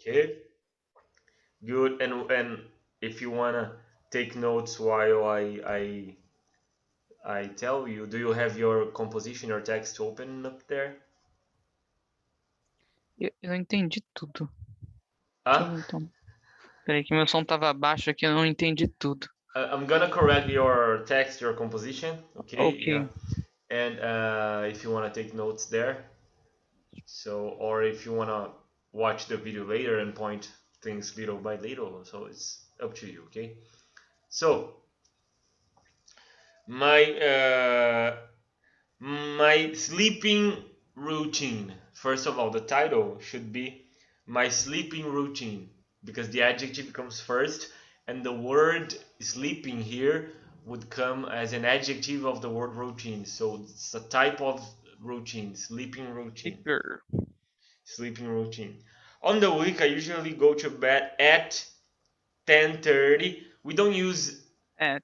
Okay, good. And if you wanna take notes while I tell you, do you have your composition or text open up there? Eu não entendi tudo. Deixa eu Ah, voltar. Peraí, que meu som tava baixo aqui, eu não entendi tudo. I'm gonna correct your text, your composition. Okay, yeah. Ok. And if you wanna take notes there, so or if you wanna watch the video later and point things little by little, so it's up to you. Okay. So my my sleeping routine. First of all, the title should be my sleeping routine because the adjective comes first, and the word sleeping here would come as an adjective of the word routine. So it's a type of routine, sleeping routine. Sleeper. Sleeping routine. On the week, I usually go to bed at 10:30. We don't use At.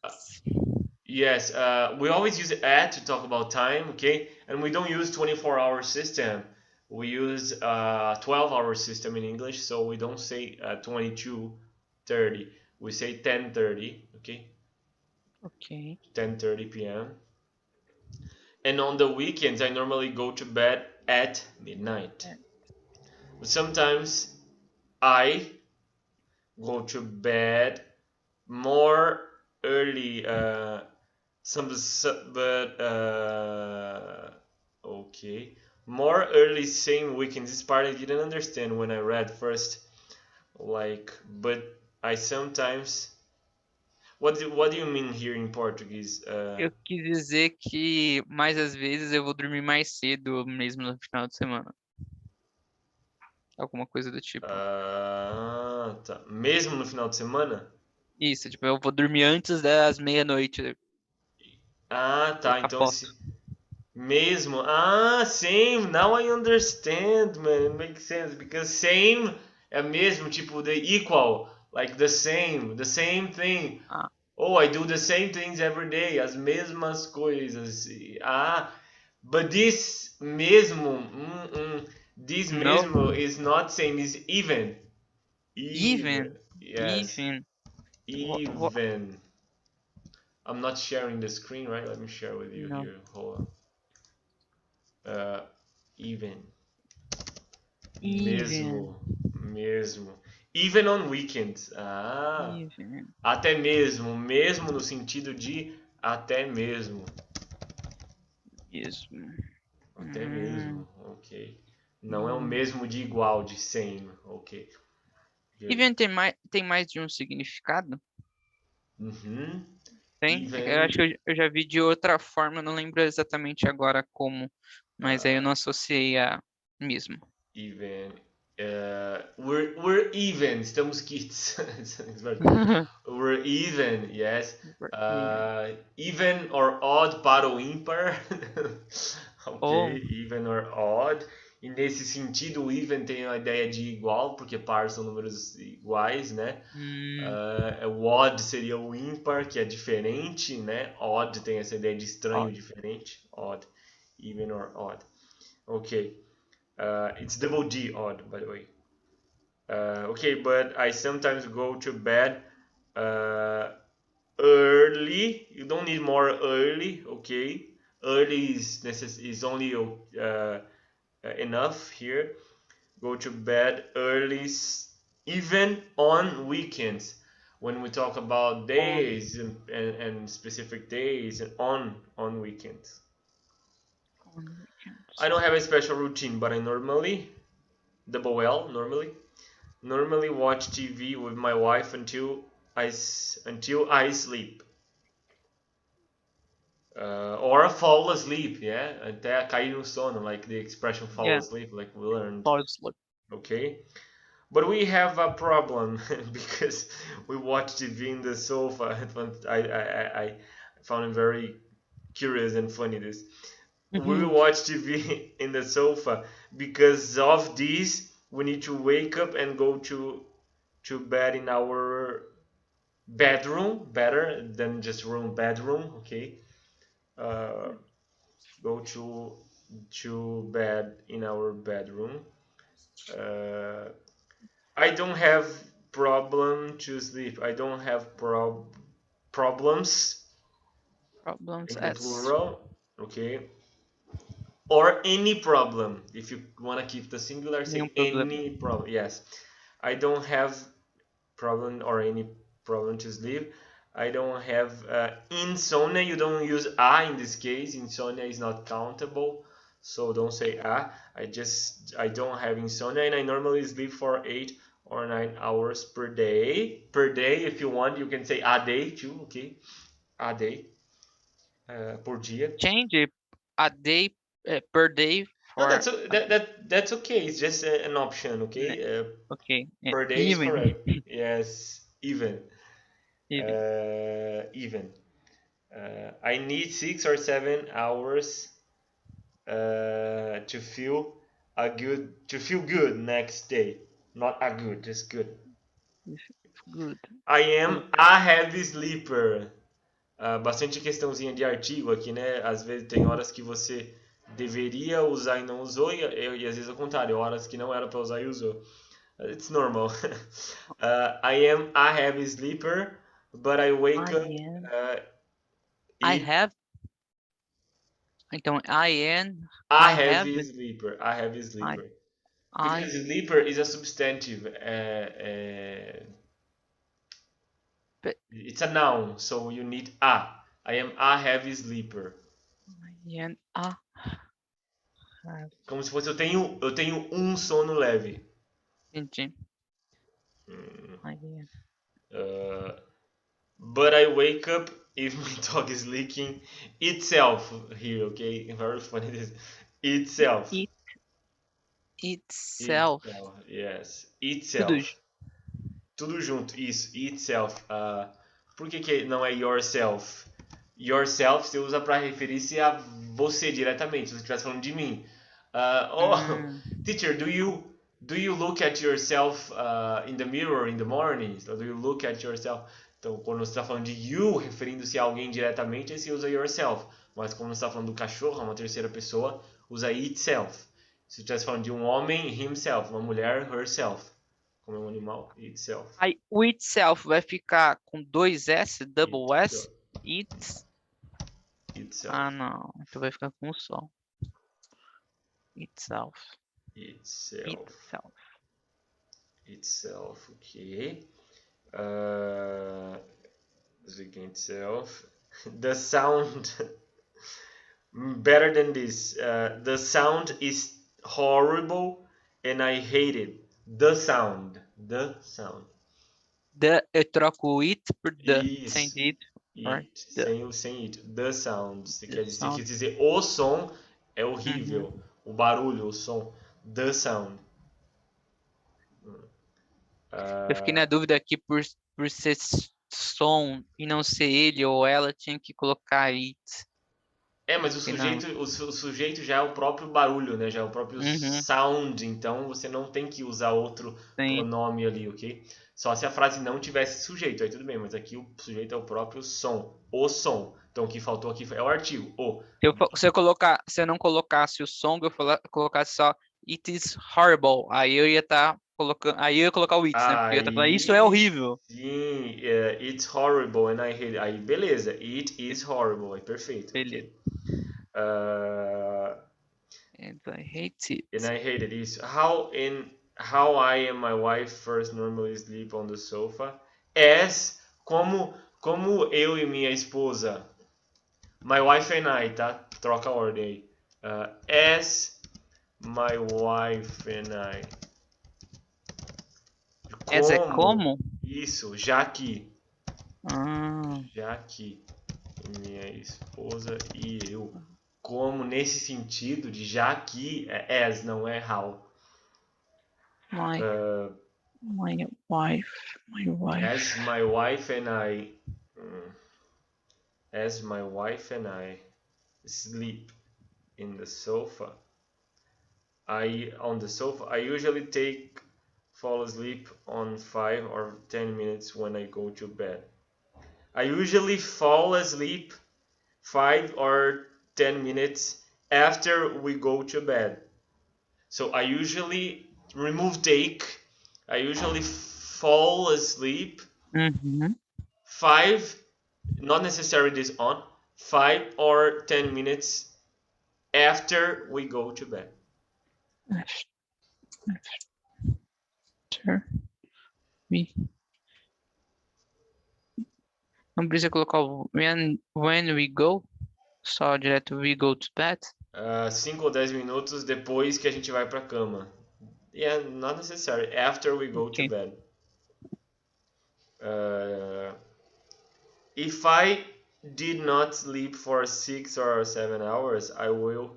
yes, we always use at to talk about time, okay? And we don't use 24-hour system. We use 12-hour system in English, so we don't say 22:30. We say 10:30, okay? Ok. 10:30 p.m. And on the weekends, I normally go to bed at midnight. At. But sometimes I go to bed more early. But okay, more early same weekend. This part I didn't understand when I read first. Like, but I sometimes. What do you mean here in Portuguese? Eu quis dizer que mais às vezes eu vou dormir mais cedo, mesmo no final de semana. Alguma coisa do tipo. Tá. Mesmo no final de semana? Isso, tipo, eu vou dormir antes das meia-noite. Tá. Então Aposto. esse mesmo. Same. Now I understand, man. It makes sense because same é mesmo, tipo the equal, like the same thing. Ah, Oh, I do the same things every day, as mesmas coisas. But this mesmo, this no. mesmo is not same, is even. Even. Even. Yes. Even. Even. I'm not sharing the screen, right? Let me share with you No. here. Hold on. Even. Even. Mesmo. Mesmo. Even on weekends. Even. Até mesmo. Mesmo no sentido de até mesmo. Mesmo. Até mesmo. Ok. Não é o Hum. mesmo de igual, de same. Ok. Good. Even tem mais de um significado? Uhum. Tem? É que eu Even. acho que eu já vi de outra forma, eu não lembro exatamente agora como, mas aí eu Uh, não associei a mesmo. even. We're even. Estamos quites. We're even, yes. Even. Even or odd para o ímpar. Oh, Ok, even or odd. E nesse sentido, o even tem a ideia de igual, porque par são números iguais, né? hum, O odd seria o ímpar, que é diferente, né? Odd tem essa ideia de ó, estranho, diferente. Odd, even or odd. Ok. It's double D, odd, by the way. Okay, but I sometimes go to bed uh, early. You don't need more early, okay? Early is only enough here. Go to bed early, even on weekends. When we talk about on, days and specific days and on weekends. on weekends. I don't have a special routine, but I normally double L normally watch TV with my wife until I sleep. Or fall asleep, yeah, até cair no sono, like the expression fall Yeah, asleep, like we learned. false look. Okay, but we have a problem because we watch TV in the sofa. I found it very curious and funny. This we watch TV in the sofa because of this. We need to wake up and go to bed in our bedroom, better than just room, bedroom. Okay, uh, go to bed in our bedroom. Uh, I don't have problem to sleep. I don't have problems Problems in the as plural. Okay. Or any problem. If you want to keep the singular, nenhum say problema. any problem. Yes. I don't have problem or any problem to sleep. I don't have insomnia. You don't use a in this case. Insomnia is not countable, so don't say a. I don't have insomnia, and I normally sleep for 8 or 9 hours per day. Per day, if you want, you can say a day too. Okay, a day, por dia. Change a day per day No, for that's okay. It's just an option. Okay, okay, per day is even correct. Yes, even. even Even. I need 6 or 7 hours to feel good next day. Not a good, just good. good. I am a heavy sleeper. Bastante questãozinha de artigo aqui, né? Às vezes tem horas que você deveria usar e não usou, e às vezes ao contrário, horas que não era para usar e usou. It's normal. I am a heavy sleeper, but I wake up. I have. Então, I am. A I have. heavy sleeper. A heavy I. sleeper. I. Because sleeper is a substantive. It's a noun, so you need a. I am a heavy sleeper. I am a. Como se fosse eu tenho um sono leve. Entendi. I am. But I wake up if my dog is licking itself here, okay? Very funny this. Itself. Itself. Yes. Tudo. Itself. Tudo junto, isso. Itself. Por que não é yourself? Yourself você usa para referir-se a você diretamente, se você estivesse falando de mim. Teacher, do you look at yourself in the mirror in the morning? So, do you look at yourself? Então, quando você está falando de you, referindo-se a alguém diretamente, aí você usa yourself. Mas quando você está falando do cachorro, uma terceira pessoa, usa itself. Se você estivesse falando de um homem, himself. Uma mulher, herself. Como é um animal, itself. Aí o itself vai ficar com 2 S, double S. Itself. Ah, não. Então vai ficar com um só. Itself. Itself, ok. Itself. The sound. Better than this. The sound is horrible and I hate it. The sound. Eu troco o it por the. Isso. Sem it. Sem it. The sound. Você quer dizer o som é horrível. O barulho, o som. The sound. Eu fiquei na dúvida aqui por ser som e não ser ele ou ela, tinha que colocar it. Mas o sujeito já é o próprio barulho, né? Já é o próprio sound, então você não tem que usar outro pronome ali, ok? Só se a frase não tivesse sujeito, aí tudo bem, mas aqui o sujeito é o próprio som, o som. Então o que faltou aqui é o artigo, o. Se eu não colocasse o som, eu colocasse só it is horrible, aí eu ia estar colocando, aí eu ia colocar o it, né? Porque eu ia estar falando, isso é horrível. Sim, it's horrible and I hate it. Aí beleza, it is horrible, aí perfeito. Beleza. Okay. And I hate it. And I hate it. Isso. How I and my wife first normally sleep on the sofa. Como eu e minha esposa. My wife and I, tá? Troca a ordem aí. As my wife and I. As é como? Isso, já que. Ah. Já que minha esposa e eu. Como nesse sentido de já que é as, não é how. My wife. As my wife and I. As my wife and I sleep in the sofa. On the sofa, I usually fall asleep on 5 or 10 minutes when I go to bed. I usually fall asleep 5 or 10 minutes after we go to bed. So I usually remove take I usually fall asleep Uhum. 5, not necessarily this on, 5 or 10 minutes after we go to bed. After we... Não precisa colocar o when we go, só direto we go to bed. 5 ou 10 minutos depois que a gente vai pra cama. Yeah, not necessary. After we go to Okay. bed. If I did not sleep for 6 or 7 hours, I will.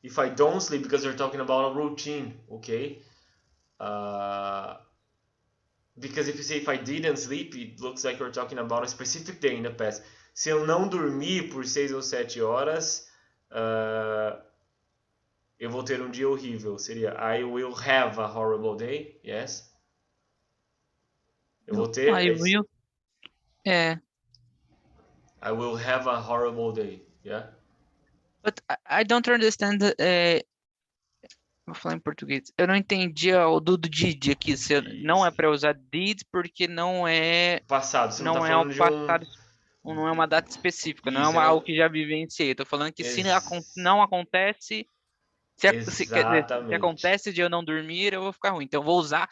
If I don't sleep, because you're talking about a routine, okay? Because if you say if I didn't sleep, it looks like you're talking about a specific day in the past. Se eu não dormir por 6 ou 7 horas, eu vou ter um dia horrível. Seria I will have a horrible day. Yes. Eu vou ter. I will. É. I will have a horrible day. Yeah. But I don't understand. Vou falar em português. Eu não entendi o do did aqui. Não é para usar did porque não é passado. Você não tá é o falando de passado, não é uma data específica, não é Isso, algo que já vivenciei. Tô falando que se não acontece, quer dizer, se Exatamente. acontece de eu não dormir, eu vou ficar ruim. Então eu vou usar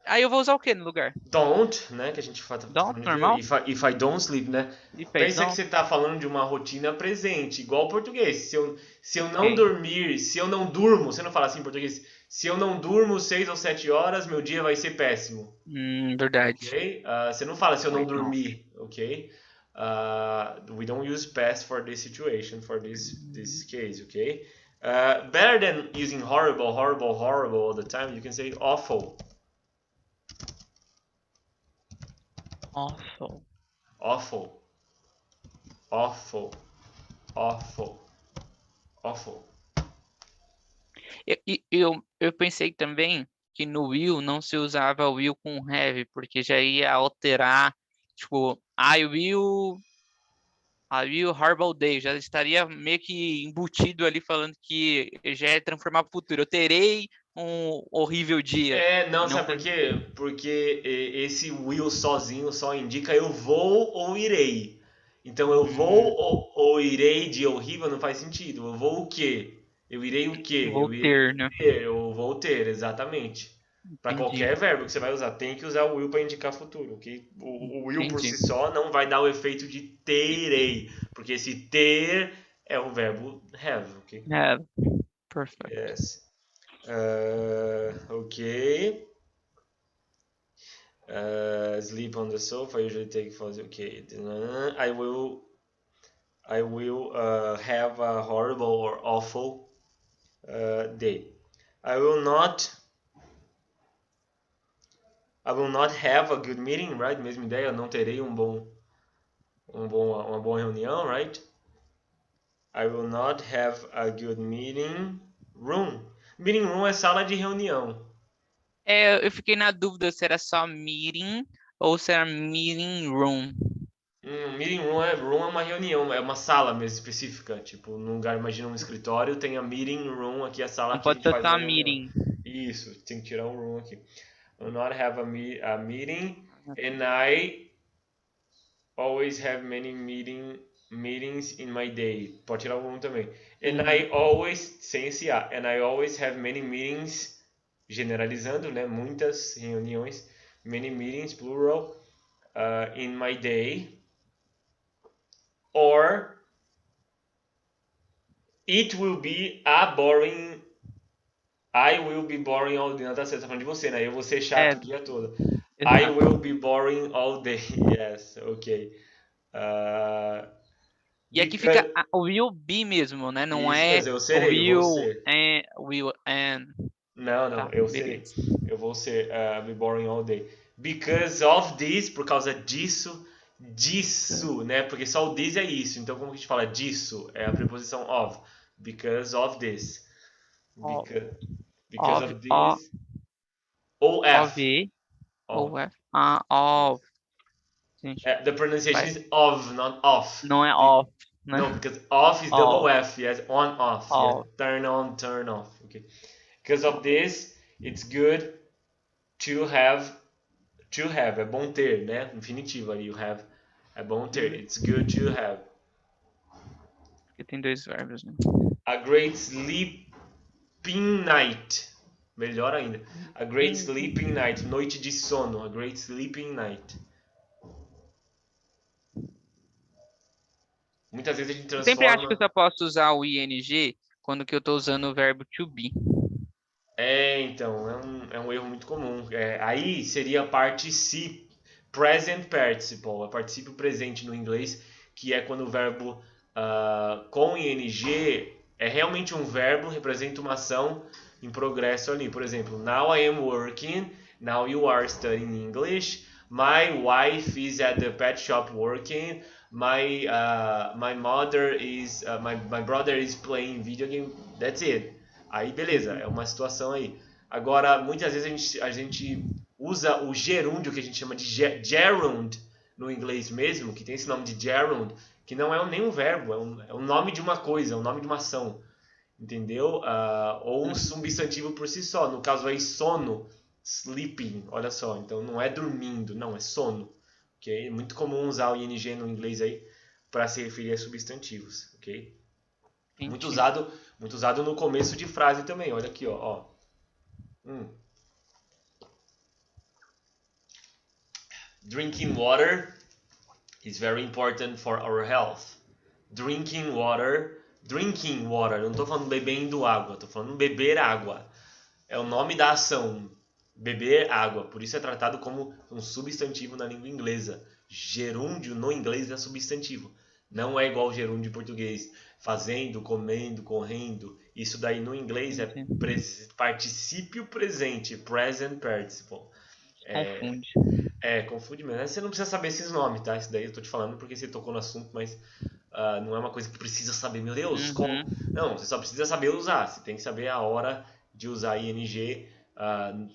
aí eu vou usar o que no lugar? Don't, né? Que a gente fala. Don't, normal? If I don't sleep, né? Pensa que você tá falando de uma rotina presente, igual o português. Se eu não dormir, se eu não durmo, você não fala assim em português. Se eu não durmo 6 ou 7 horas, meu dia vai ser péssimo. Verdade. Ok? Você não fala se eu não dormir, ok? We don't use past for this situation, for this case, okay? Better than using horrible all the time, you can say awful. Awful. Awful. Awful. Awful. Awful. Eu pensei também que no will não se usava o will com have, porque já ia alterar, tipo, I will horrible day, já estaria meio que embutido ali falando que já é transformar para o futuro. Eu terei um horrível dia. Não, sabe por quê? Porque esse will sozinho só indica eu vou ou irei. Então eu vou ou irei de horrível não faz sentido. Eu vou o quê? Eu irei o quê? Vou ter, né? Eu vou ter, exatamente. Para Entendi. qualquer verbo que você vai usar, tem que usar o will para indicar futuro, ok? O will por Entendi. si só não vai dar o efeito de terei, porque esse ter é o verbo have, ok? Have. Perfect. Yes. Okay. Sleep on the sofa. I usually take for okay. I will have a horrible or awful day. I will not have a good meeting, right? Mesma ideia, eu não terei uma boa reunião, right? I will not have a good meeting room. Meeting room é sala de reunião. Eu fiquei na dúvida se era só meeting ou se era meeting room. Meeting room é uma reunião, é uma sala mesmo específica. Tipo, num lugar, imagina um escritório, tem a meeting room aqui, a sala Não que a pode gente ser faz só a reunião. meeting. Isso, tem que tirar um room aqui. I will not have a meeting, and I always have many meetings in my day. Pode tirar o room também. And I always, sem esse A, and I always have many meetings, generalizando, né? Muitas reuniões, many meetings, plural, in my day. Or it will be a boring. I will be boring all day. Não tá certo, tá falando de você, né? Eu vou ser chato o dia todo. I will be boring all day. Yes, ok. E aqui fica o will be mesmo, né? Não Isso é mesmo, eu serei, eu vou ser. Will and. Não, Tá, eu serei. Eu vou ser be boring all day. Because of this, por causa disso, né? Porque só o this é isso. Então como que a gente fala disso? É a preposição of. Because of this. Because of this. Of. Of. Of. The pronunciation is of, not off. Não é off. No, because off is double F. Yes, on, off. Yes. Turn on, turn off. Okay. Because of this, it's good to have. To have, é bom ter, né? Infinitivo ali, you have. É bom ter. It's good to have. Porque tem dois verbos, né? A great sleeping night. Melhor ainda. A great sleeping night. Noite de sono. A great sleeping night. Muitas vezes a gente Eu sempre acho que eu transforma. só posso usar o ing quando que eu tô usando o verbo to be. Então, é um erro muito comum. Aí seria participe, present participle, é particípio presente no inglês, que é quando o verbo com ing é realmente um verbo, representa uma ação em progresso ali. Por exemplo, now I am working, now you are studying English, my wife is at the pet shop working, my mother is, my brother is playing video game, that's it. Aí beleza, é uma situação aí. Agora, muitas vezes a gente usa o gerúndio, que a gente chama de gerund no inglês mesmo, que tem esse nome de gerund, que não é nem um verbo, é um nome de uma coisa, é um nome de uma ação. Entendeu? Ou um substantivo por si só. No caso aí, sono, sleeping, olha só. Então não é dormindo, não, é sono. Ok? É muito comum usar o ing no inglês aí para se referir a substantivos. Ok? Muito Entendi. usado no começo de frase também. Olha aqui, ó. Drinking water is very important for our health. Drinking water. Não estou falando bebendo água, estou falando beber água. É o nome da ação. Beber água. Por isso é tratado como um substantivo na língua inglesa. Gerúndio no inglês é substantivo. Não é igual gerúndio em português. Fazendo, comendo, correndo. Isso daí no inglês é particípio presente. Present participle. Confunde. Confunde mesmo. Você não precisa saber esses nomes, tá? Isso daí eu tô te falando porque você tocou no assunto, mas não é uma coisa que precisa saber. Meu Deus, como? Não, você só precisa saber usar. Você tem que saber a hora de usar ing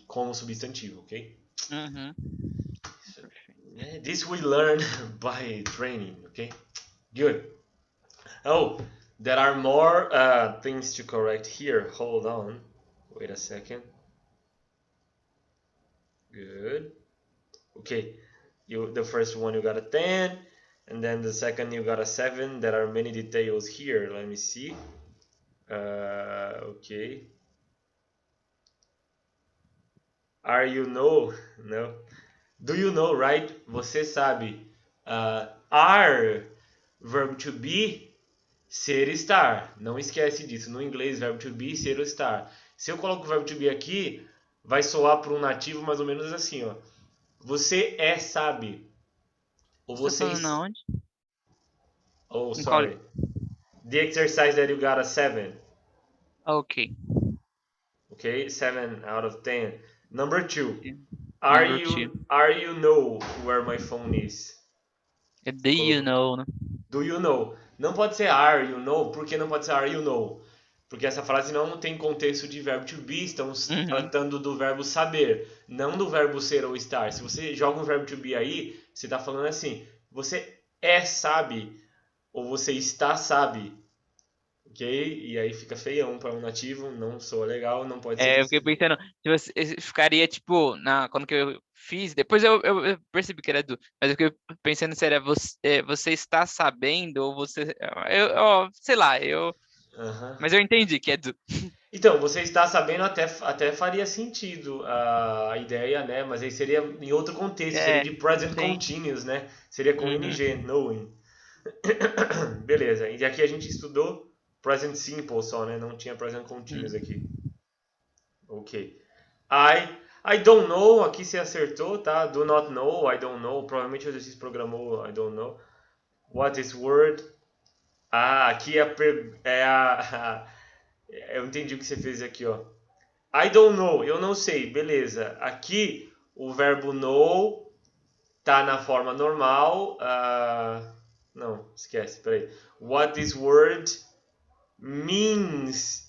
como substantivo, ok? This we learn by training, okay? Good. Oh, there are more things to correct here. Hold on. Wait a second. Good. Okay. The first one you got a 10, and then the second you got a 7. There are many details here. Let me see. Okay. Are you know? No. Do you know, right? Você sabe. Are, verbo to be, ser, estar. Não esquece disso. No inglês, verbo to be, ser ou estar. Se eu coloco o verbo to be aqui, vai soar para um nativo mais ou menos assim, ó. Você sabe. Ou Você tá vocês. falando aonde? Oh, sorry. The exercise that you got a 7. Ok. Okay, 7 out of 10. Number 2. Number two. Are you know where my phone is? Do you know, né? Do you know? Não pode ser are you know. Por que não pode ser are you know? Porque essa frase não tem contexto de verbo to be. Estamos tratando do verbo saber, não do verbo ser ou estar. Se você joga um verbo to be aí, você está falando assim: você sabe ou você está sabe. Ok? E aí fica feião para um nativo, não soa legal, não pode ser Eu fiquei desse jeito. pensando, se você ficaria tipo, quando que eu fiz, depois eu percebi que era do, mas eu fiquei pensando se era você está sabendo ou você, sei lá, mas eu entendi que é do. Então, você está sabendo até faria sentido a ideia, né? Mas aí seria em outro contexto, seria de present Sim. continuous, né? Seria com ing, knowing. Beleza, e aqui a gente estudou present simple só, né? Não tinha present continuous aqui. Ok. I don't know, aqui você acertou, tá? Do not know, I don't know. Provavelmente o exercício programou I don't know. What is word? Aqui eu entendi o que você fez aqui, ó. I don't know, eu não sei, beleza. Aqui o verbo know tá na forma normal. Não, esquece, peraí. What this word means.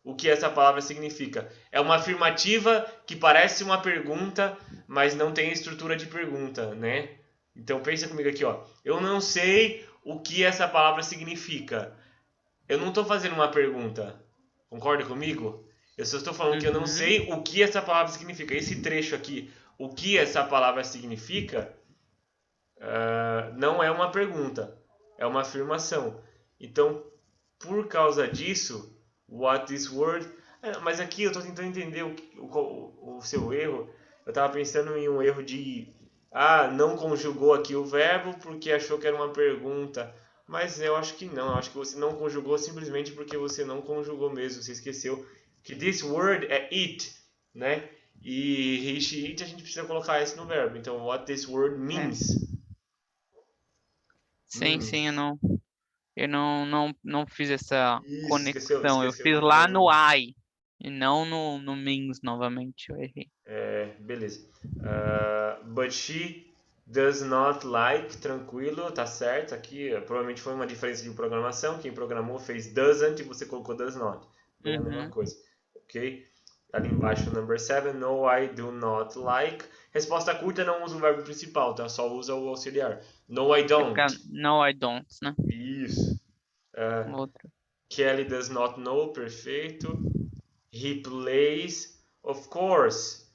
O que essa palavra significa? É uma afirmativa que parece uma pergunta, mas não tem estrutura de pergunta, né? Então pensa comigo aqui, ó. Eu não sei o que essa palavra significa. Eu não estou fazendo uma pergunta. Concorda comigo? Eu só estou falando que eu não Uhum. sei o que essa palavra significa. Esse trecho aqui, o que essa palavra significa, não é uma pergunta, é uma afirmação. Então, por causa disso, what this word. Mas aqui eu estou tentando entender o seu erro. Eu estava pensando em um erro de. Ah, não conjugou aqui o verbo porque achou que era uma pergunta. Mas eu acho que não. Eu acho que você não conjugou simplesmente porque você não conjugou mesmo. Você esqueceu que this word é it, né? E he, she, it a gente precisa colocar S no verbo. Então, what this word É. means. Sim, Means. eu não fiz essa Isso, esqueceu, conexão. Eu esqueceu fiz de lá no conjugar. I e não no means novamente. Eu errei. Beleza. But she does not like, tranquilo, tá certo. Aqui provavelmente foi uma diferença de programação. Quem programou fez doesn't e você colocou does not. Bem a mesma Uhum. coisa. Ok? Ali embaixo, number 7. No, I do not like. Resposta curta não usa o verbo principal, tá? Só usa o auxiliar. No, I Vai ficar don't. no, I don't, né? Isso. Uh, Outro. Kelly does not know, perfeito. He plays, of course.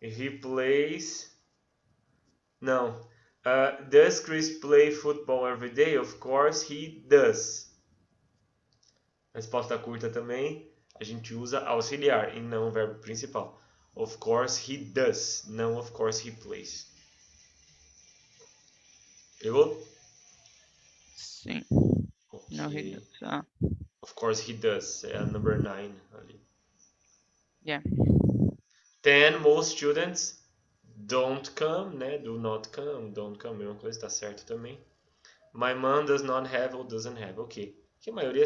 He plays. Não. Does Chris play football every day? Of course he does. Resposta curta também. A gente usa auxiliar e não o verbo principal. Of course he does. Não of course he plays. Pegou? Sim. No, he Ok. does. Ah, Of course he does. É a number 9 ali. yeah. 10. Most students don't come, né? Do not come, don't come, mesma coisa, tá certo também. My mom does not have or doesn't have. Ok. Que a maioria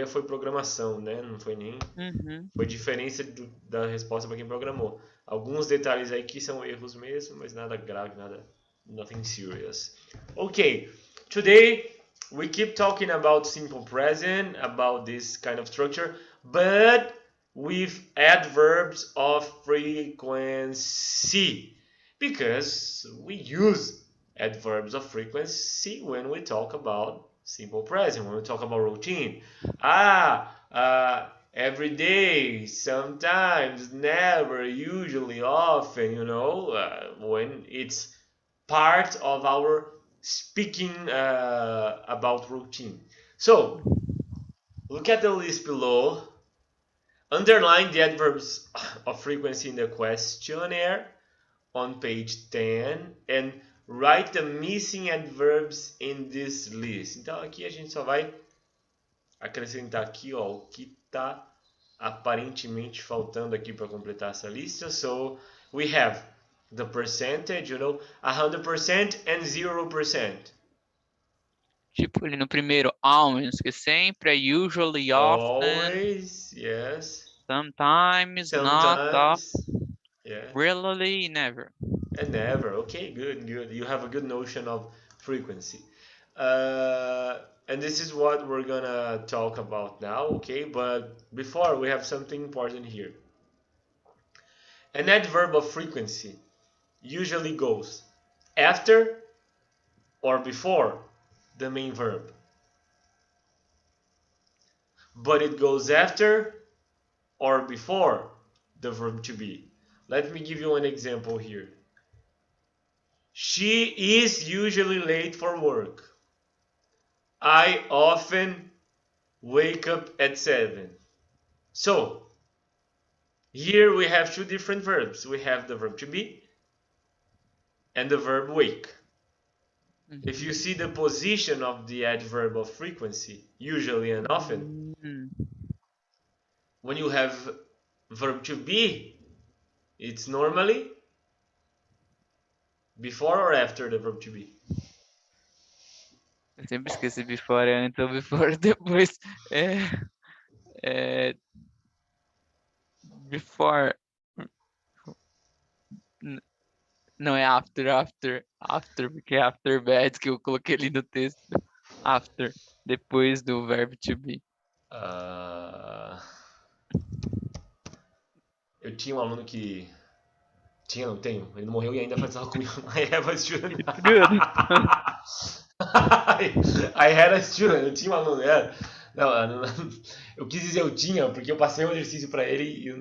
foi programação, né? Não foi nem. Uhum. Foi diferença da resposta para quem programou. Alguns detalhes aí que são erros mesmo, mas nada grave, nada. Nothing serious. Ok. Today we keep talking about simple present, about this kind of structure, but with adverbs of frequency. Because we use adverbs of frequency when we talk about simple present, when we talk about routine. Every day, sometimes, never, usually, often, when it's part of our speaking about routine. So, look at the list below. Underline the adverbs of frequency in the questionnaire on page 10 and write the missing adverbs in this list. Então aqui a gente só vai acrescentar aqui o que está aparentemente faltando aqui para completar essa lista. So we have the percentage, 100% and 0%. Tipo, ali no primeiro, always, que sempre, usually, often, Always, yes. sometimes, not Sometimes, often, yeah. rarely, never. And never. Okay, good. You have a good notion of frequency. And this is what we're gonna talk about now, okay? But before, we have something important here. An adverb of frequency usually goes after or before the main verb. But it goes after or before the verb to be. Let me give you an example here. She is usually late for work. I often wake up at 7. So, here we have two different verbs. We have the verb to be and the verb wake. If you see the position of the adverb of frequency, usually and often, when you have verb to be, it's normally before or after the verb to be. Eu sempre esqueci before antes ou before depois. Before. Não é after, porque é after bad que eu coloquei ali no texto. After, depois do verbo to be. Eu tinha um aluno que. Não tenho. Ele não morreu e ainda faz aula comigo. I have a student. It's good. I had a student. Eu tinha um aluno. Não, eu quis dizer eu tinha, porque eu passei um exercício para ele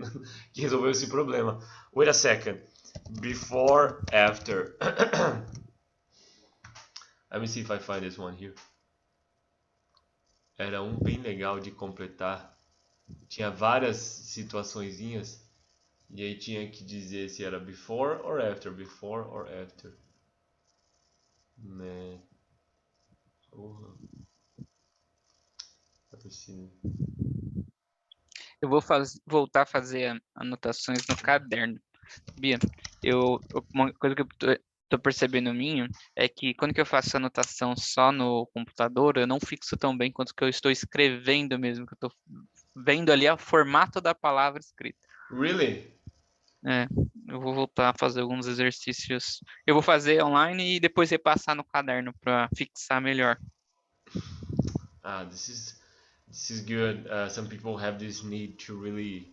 que resolveu esse problema. Wait a second. Before, after. Let me see if I find this one here. Era um bem legal de completar. Tinha várias situaçõezinhas. E aí tinha que dizer se era before or after. Before or after. Né? Porra. Eu vou voltar a fazer anotações no caderno. Bia, uma coisa que eu tô percebendo minha é que quando que eu faço anotação só no computador, eu não fixo tão bem quanto que eu estou escrevendo mesmo, que eu tô vendo ali o formato da palavra escrita. Really? É, eu vou voltar a fazer alguns exercícios. Eu vou fazer online e depois repassar no caderno para fixar melhor. This is good. Some people have this need to really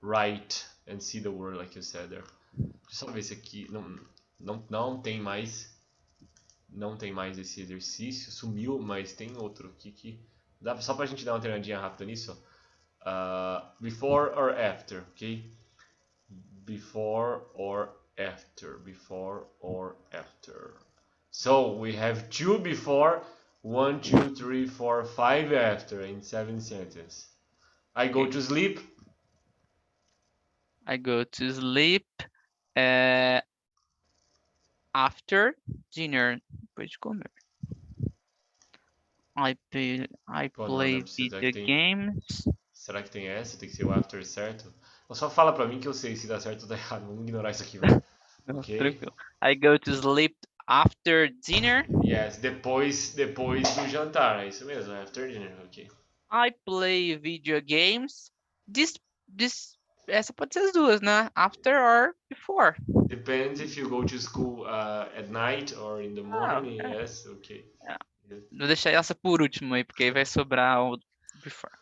write and see the word like you said there. Deixa eu só ver se aqui não tem mais esse exercício, sumiu, mas tem outro aqui que dá só pra gente dar uma treinadinha rápida nisso. Before or after, ok? Before or after, before or after. So we have 2 before, 1, 2, 3, 4, 5 after in 7 sentences. I go to sleep. I go to sleep after dinner, depois de comer. I play video games. Será que tem essa? Tem que ser o after certo? Ou só fala pra mim que eu sei se dá certo ou dá errado. Vamos ignorar isso aqui, vai. Ok? Tranquilo. I go to sleep after dinner. Yes, depois do jantar. É isso mesmo, after dinner, ok. I play video games. Essa pode ser as duas, né? After or before. Depends if you go to school at night or in the morning. Okay. Yes, ok. Vou deixar essa por último aí, porque aí vai sobrar o before.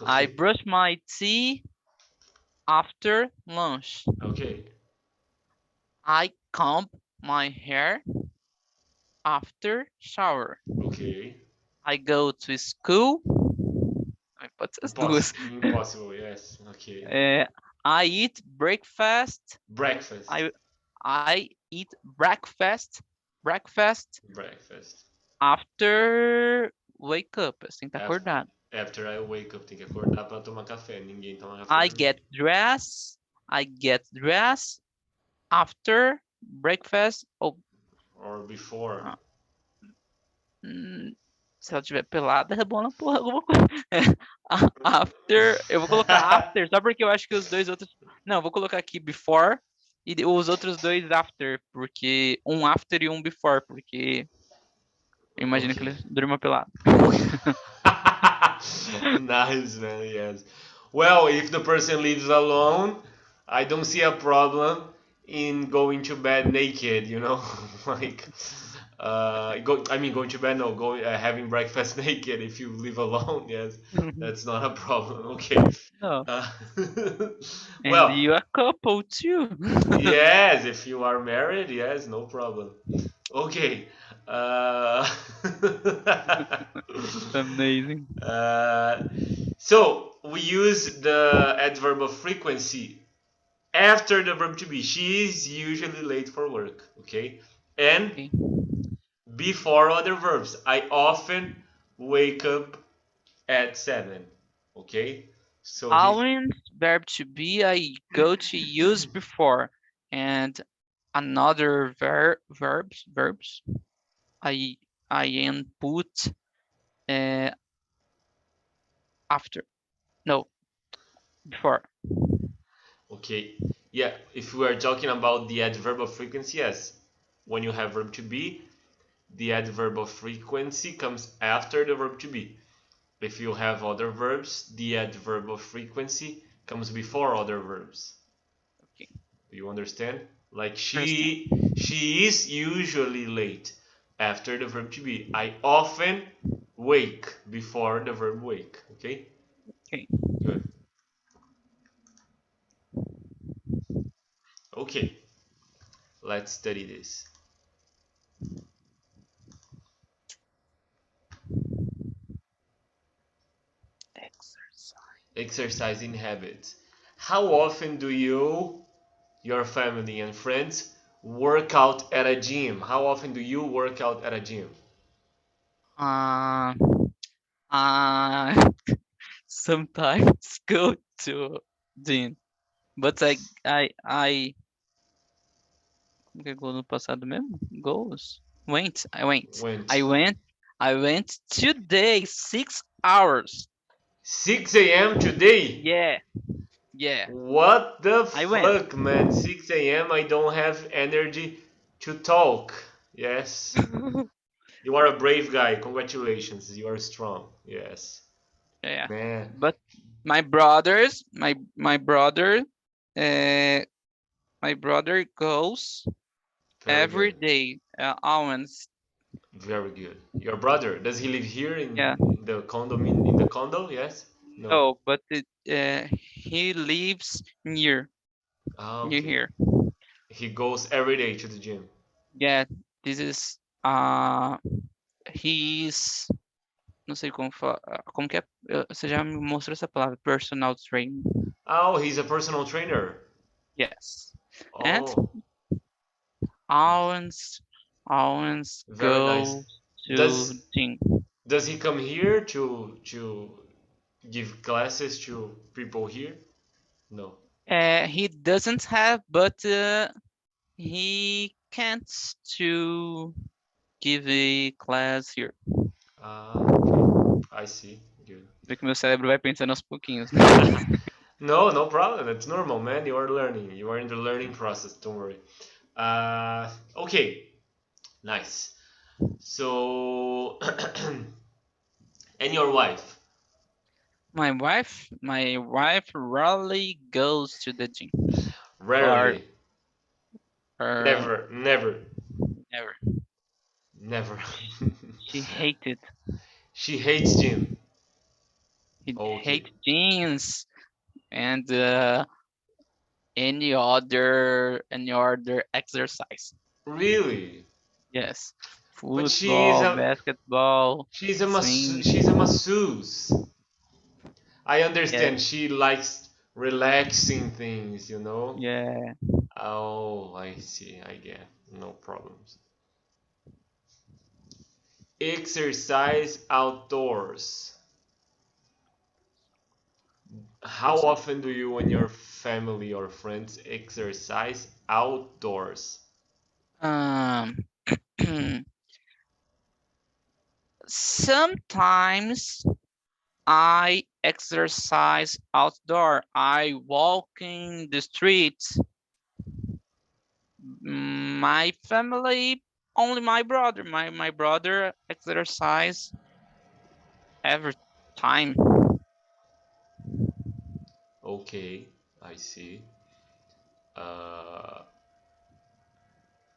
Okay. I brush my teeth after lunch. Okay. I comb my hair after shower. Okay. I go to school. Pode ser as duas. Impossible, yes. Okay. I eat breakfast. Breakfast. I eat breakfast Breakfast. after wake up, assim, tá acordado. After I wake up, tem que acordar pra tomar café. Ninguém toma café. I get dressed after breakfast or before. Se ela tiver pelada, é bom na porra, alguma coisa. After, eu vou colocar after, só porque eu acho que os dois outros... Não, eu vou colocar aqui before e os outros dois after, porque um after e um before, porque eu imagino que ele durma pelado. Nice, man, yes. Well, if the person lives alone, I don't see a problem in going to bed naked, you know? Like, going to bed, no, having breakfast naked if you live alone, yes. That's not a problem, okay. No. Well, and you a couple too. Yes, if you are married, yes, no problem. Okay. Amazing. So we use the adverb of frequency after the verb to be. She is usually late for work, okay? And Okay. before other verbs. I often wake up at 7, okay? So Always verb to be, I go to use before, and another verbs I input after, no, before. Okay, yeah, if we are talking about the adverb of frequency, yes, when you have verb to be, the adverb of frequency comes after the verb to be. If you have other verbs, the adverb of frequency comes before other verbs. Okay. Do you understand? Like she is usually late after the verb to be. I often wake before the verb wake. Okay? Okay. Good. Okay. Let's study this. Exercising habits. How often do you, your family and friends, work out at a gym? How often do you work out at a gym? Uh, I sometimes go to gym, but como que é gol no passado mesmo? Goals. I went. I Went. went. I went today, 6 hours. 6 a.m. today? Yeah, yeah. What the I went. fuck, man? 6 a.m. I don't have energy to talk. Yes. You are a brave guy. Congratulations. You are strong. Yes. Yeah. Man, But my brothers, my brother, uh, my brother goes very every good. day. Always. Very good. Your brother, does he live here Yeah. in the condominium in the condo? Yes? No. No, but he lives Ah, near okay. here. He goes every day to the gym. Yeah, this is he's não sei como como que é, você já me mostrou essa palavra, personal trainer. Oh, he's a personal trainer. Yes. And Oh, always very nice. go to Does gym. does he come here to give classes to people here? No. He doesn't have, but he can't to give a class here. Ah, okay. I see. Good. Vê que meu cérebro vai pensando aos pouquinhos. No, no problem. It's normal, man. You are learning. You are in the learning process. Don't worry. Okay. Nice. So, and your wife? My wife rarely goes to the gym. Or Rarely. or Never. Never. never. Never. She hated. She hates gym. He Okay. hates gyms and any other exercise. Really? Yes, But she is football, a basketball, swing. she's a masseuse. I Yeah, understand she likes relaxing things, you know? yeah. Oh, I see. I get. No problems. Exercise outdoors. How It's often do you and your family or friends exercise outdoors? um sometimes I exercise outdoor. I walk in the streets. My family, only my brother. My brother exercise every time. Okay, I see. Uh,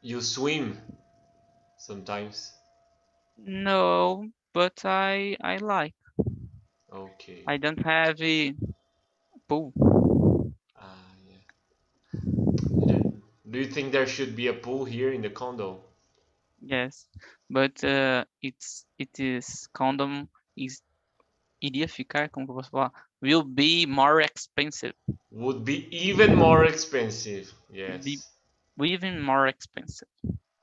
you swim sometimes. No, but I like. Okay. I don't have a pool. Yeah. Do you think there should be a pool here in the condo? Yes, but it is condom is iria ficar, como que eu posso falar? Will be more expensive. Would be even more expensive. Be Yes. even more expensive.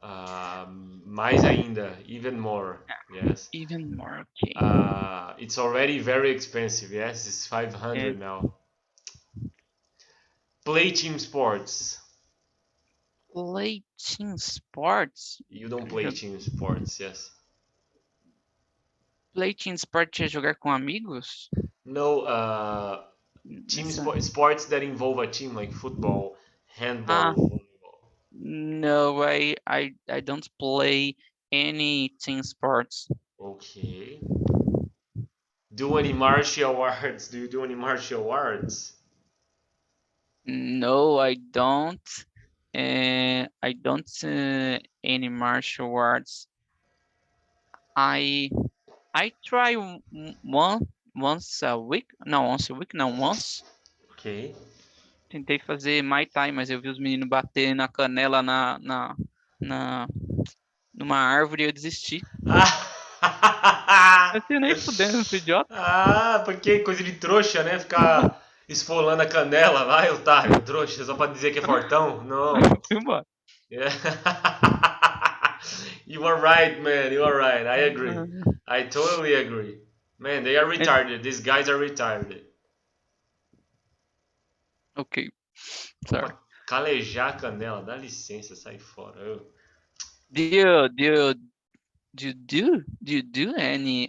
Mais ainda, even more. Yes. Even more. Okay. It's already very expensive. Yes, it's Yeah. 500 now. Play team sports. Play team sports. You don't play team sports, yes. Play team sport é jogar com amigos? No, Nessa... sports that involve a team like football, Ah, handball, volleyball. no, I don't play any team sports. Okay. Do any martial arts? Do you do any martial arts? No, I don't. I don't any martial arts. I I try once a week. Não, once a week, não, once. Okay. Tentei fazer Muay Thai, mas eu vi os meninos baterem na canela na numa árvore e eu desisti. Assim, nem fudendo, seu idiota. Ah, porque coisa de trouxa, né? Ficar esfolando a canela, vai, otário, trouxa, só pra dizer que é fortão? Não. Simbora. Yeah. You are right, man. You are right. I agree. I totally agree. Man, they are retarded. These guys are retarded. Ok, sorry. Opa, calejar a canela, dá licença, sai fora. Do you do any?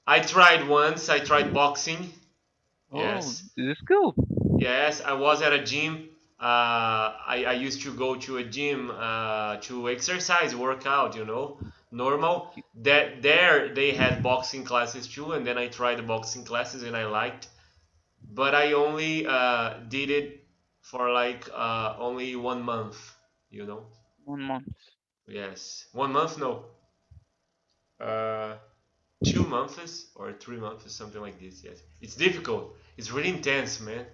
I tried once. I tried boxing. Oh, Yes. this is cool. Yes, I was at a gym. I used to go to a gym to exercise, workout, normal. That there they had boxing classes too, and then I tried the boxing classes and I liked, but I only did it for like only 1 month, you know. 1 month. Yes, 1 month, no, uh, 2 months or 3 months, something like this. Yes, it's difficult. It's really intense, man.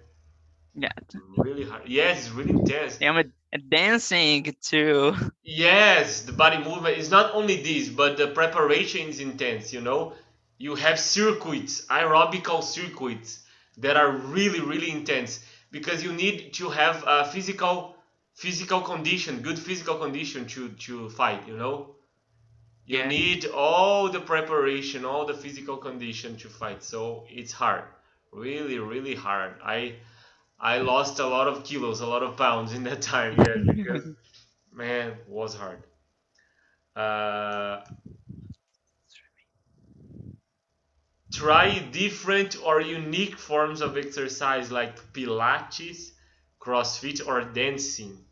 Yeah, Really hard. Yes, it's really intense. I'm dancing too. Yes, the body movement is not only this, but the preparation is intense, You have circuits, aerobical circuits that are really, really intense because you need to have a physical condition, good physical condition to fight, You Yeah. need all the preparation, all the physical condition to fight. So it's hard. Really, really hard. I lost a lot of kilos, a lot of pounds in that time, yes, because man, it was hard. Uh, Try different or unique forms of exercise like Pilates, CrossFit, or dancing.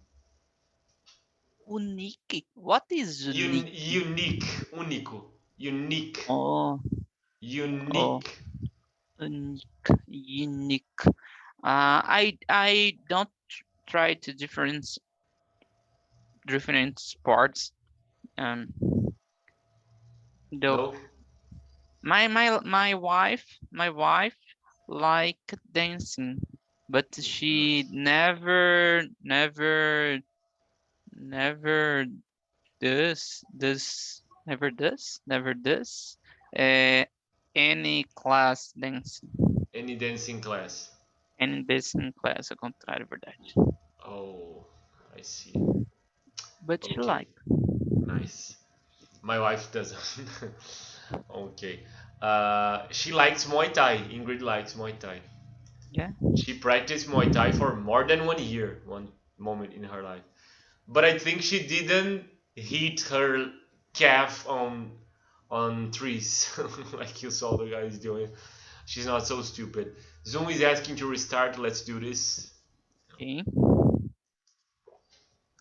Unique. What is unique? Unique, único, unique, Oh, oh, unique. unique. I don't try to different sports. Um, though No, my wife like dancing, but she never does uh, any class dancing, any dancing class. any dancing class, ao contrário, é verdade. Oh, I see. But she Okay, like. nice. My wife doesn't. Okay. She likes Muay Thai. Ingrid likes Muay Thai. Yeah. She practiced Muay Thai for more than 1 year, one moment in her life. But I think she didn't hit her calf on trees like you saw the guys doing. She's not so stupid. Zoom is asking to restart. Let's do this. Okay.